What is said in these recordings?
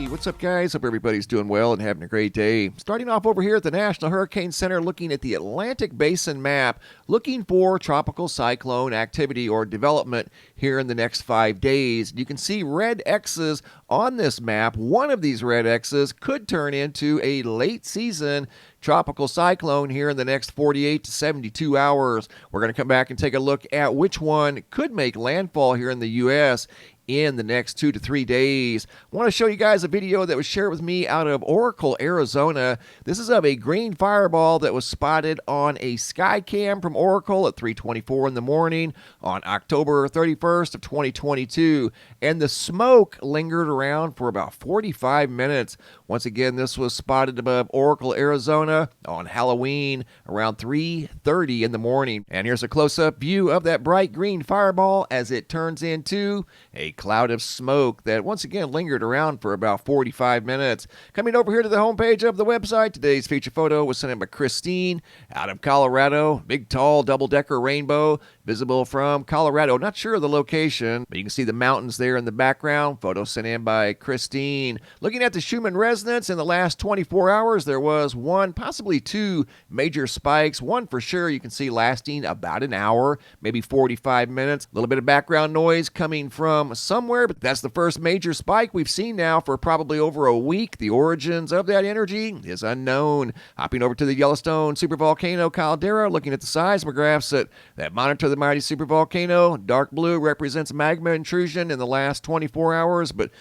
Hey, what's up, guys? Hope everybody's doing well and having a great day. Starting off over here at the National Hurricane Center, looking at the Atlantic Basin map, looking for tropical cyclone activity or development here in the next 5 days. You can see red X's on this map. One of these red X's could turn into a late season tropical cyclone here in the next 48 to 72 hours. We're going to come back and take a look at which one could make landfall here in the U.S. in the next 2 to 3 days. I want to show you guys a video that was shared with me out of Oracle, Arizona. This is of a green fireball that was spotted on a sky cam from Oracle at 3:24 in the morning on October 31st of 2022. And the smoke lingered around for about 45 minutes. Once again, this was spotted above Oracle, Arizona on Halloween around 3:30 in the morning. And here's a close-up view of that bright green fireball as it turns into a cloud of smoke that once again lingered around for about 45 minutes. Coming over here to the homepage of the website, today's feature photo was sent in by Christine out of Colorado. Big, tall, double-decker rainbow visible from Colorado. Not sure of the location, but you can see the mountains there in the background. Photo sent in by Christine. Looking at the Schumann resonance in the last 24 hours, there was one, possibly two major spikes. One for sure you can see lasting about an hour, maybe 45 minutes. A little bit of background noise coming from somewhere, but that's the first major spike we've seen now for probably over a week. The origins of that energy is unknown. Hopping over to the Yellowstone supervolcano caldera, looking at the seismographs that monitor the mighty supervolcano. Dark blue represents magma intrusion in the last 24 hours, but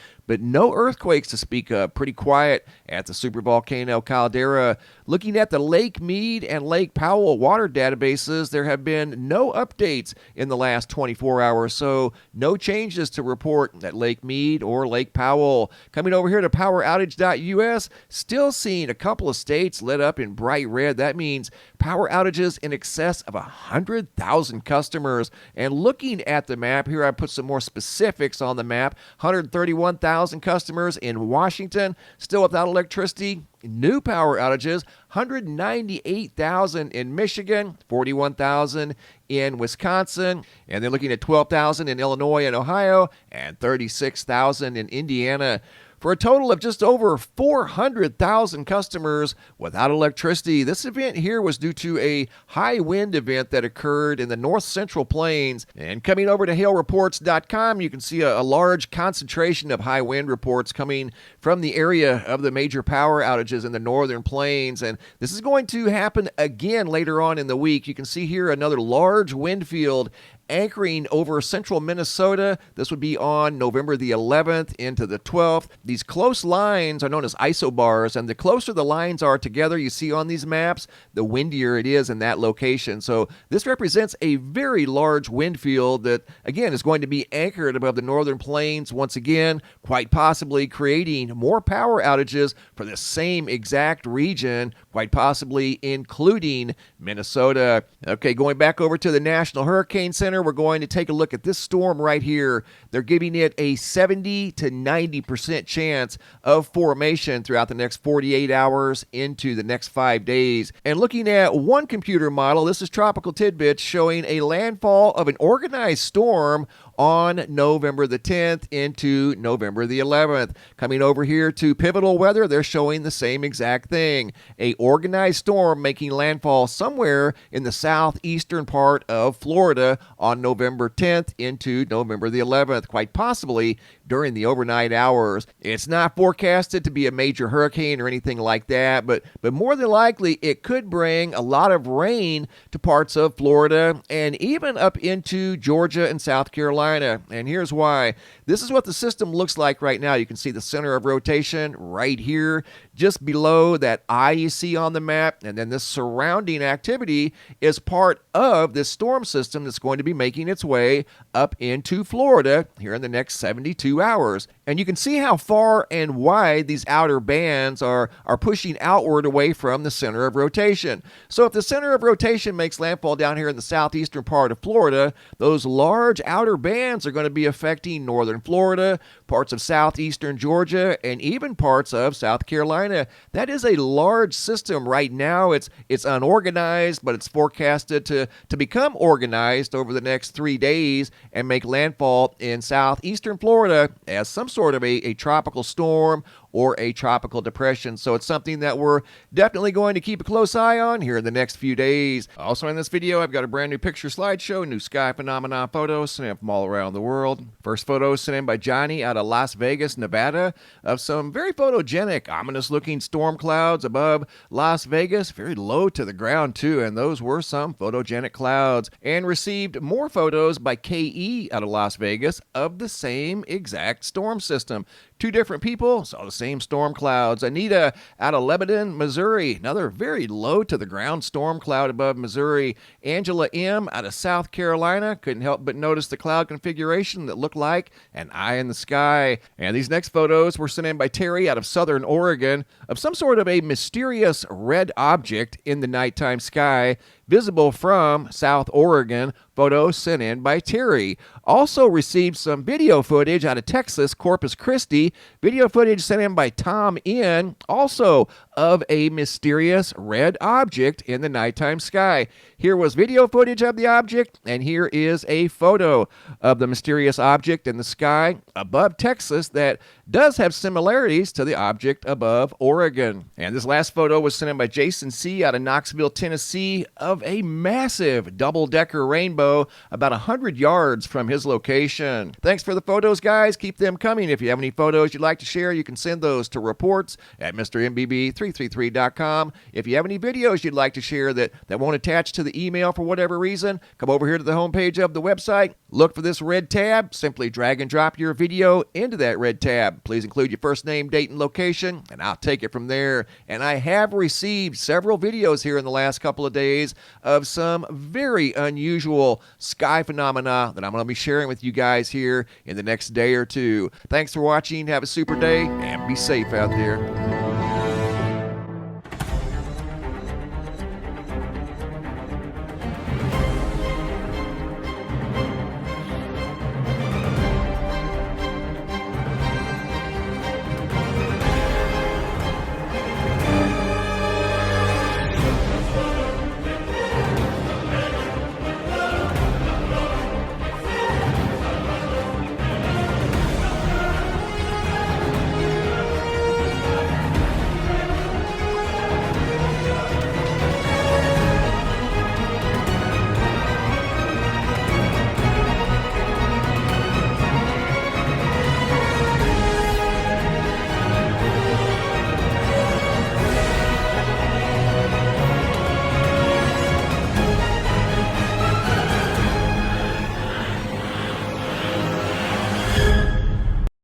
no earthquakes to speak of. Pretty quiet at the supervolcano caldera. Looking at the Lake Mead and Lake Powell water databases, there have been no updates in the last 24 hours, so no changes to report at Lake Mead or Lake Powell. Coming over here to poweroutage.us, still seeing a couple of states lit up in bright red. That means power outages in excess of 100,000 customers. And looking at the map, here I put some more specifics on the map. 131,000 customers in Washington, still without electricity. New power outages, 198,000 in Michigan, 41,000 in Wisconsin, and they're looking at 12,000 in Illinois and Ohio, and 36,000 in Indiana, for a total of just over 400,000 customers without electricity. This event here was due to a high wind event that occurred in the north central plains. And coming over to hailreports.com, you can see a large concentration of high wind reports coming from the area of the major power outages in the northern plains. And this is going to happen again later on in the week. You can see here another large wind field anchoring over central Minnesota. This would be on November the 11th into the 12th. These close lines are known as isobars, and the closer the lines are together, you see on these maps, the windier it is in that location. So this represents a very large wind field that, again, is going to be anchored above the northern plains once again, quite possibly creating more power outages for the same exact region, quite possibly including Minnesota. Okay, going back over to the National Hurricane Center, we're going to take a look at this storm right here. They're giving it a 70 to 90% chance of formation throughout the next 48 hours into the next 5 days. And looking at one computer model, this is Tropical Tidbits, showing a landfall of an organized storm on November the 10th into November the 11th. Coming over here to Pivotal Weather, they're showing the same exact thing. A organized storm making landfall somewhere in the southeastern part of Florida on November 10th into November the 11th, quite possibly during the overnight hours. It's not forecasted to be a major hurricane or anything like that, but more than likely it could bring a lot of rain to parts of Florida and even up into Georgia and South Carolina. And here's why. This is what the system looks like right now. You can see the center of rotation right here, just below that eye you see on the map. And then this surrounding activity is part of this storm system that's going to be making its way up into Florida here in the next 72 hours. And you can see how far and wide these outer bands are pushing outward away from the center of rotation. So if the center of rotation makes landfall down here in the southeastern part of Florida, those large outer bands are going to be affecting northern Florida, parts of southeastern Georgia, and even parts of South Carolina. That is a large system right now. It's unorganized, but it's forecasted to become organized over the next 3 days and make landfall in southeastern Florida as some sort of a tropical storm or a tropical depression. So it's something that we're definitely going to keep a close eye on here in the next few days. Also in this video, I've got a brand new picture slideshow, new sky phenomena photos sent in from all around the world. First photo sent in by Johnny out of Las Vegas, Nevada, of some very photogenic, ominous-looking storm clouds above Las Vegas, very low to the ground too, and those were some photogenic clouds. And received more photos by KE out of Las Vegas of the same exact storm system. Two different people saw the same storm clouds. Anita out of Lebanon, Missouri, another very low to the ground storm cloud above Missouri. Angela M out of South Carolina, couldn't help but notice the cloud configuration that looked like an eye in the sky. And these next photos were sent in by Terry out of Southern Oregon of some sort of a mysterious red object in the nighttime sky, visible from South Oregon. Photo sent in by Terry. Also received some video footage out of Texas, Corpus Christi. Video footage sent in by Tom N, also of a mysterious red object in the nighttime sky. Here was video footage of the object, and here is a photo of the mysterious object in the sky above Texas that does have similarities to the object above Oregon. And this last photo was sent in by Jason C out of Knoxville, Tennessee, of a massive double-decker rainbow about 100 yards from his location. Thanks for the photos, guys. Keep them coming. If you have any photos you'd like to share, you can send those to reports at MrMBB333.com. If you have any videos you'd like to share that won't attach to the email for whatever reason, come over here to the homepage of the website. Look for this red tab. Simply drag and drop your video into that red tab. Please include your first name, date, and location, and I'll take it from there. And I have received several videos here in the last couple of days of some very unusual sky phenomena that I'm going to be sharing with you guys here in the next day or two. Thanks for watching. Have a super day, and be safe out there.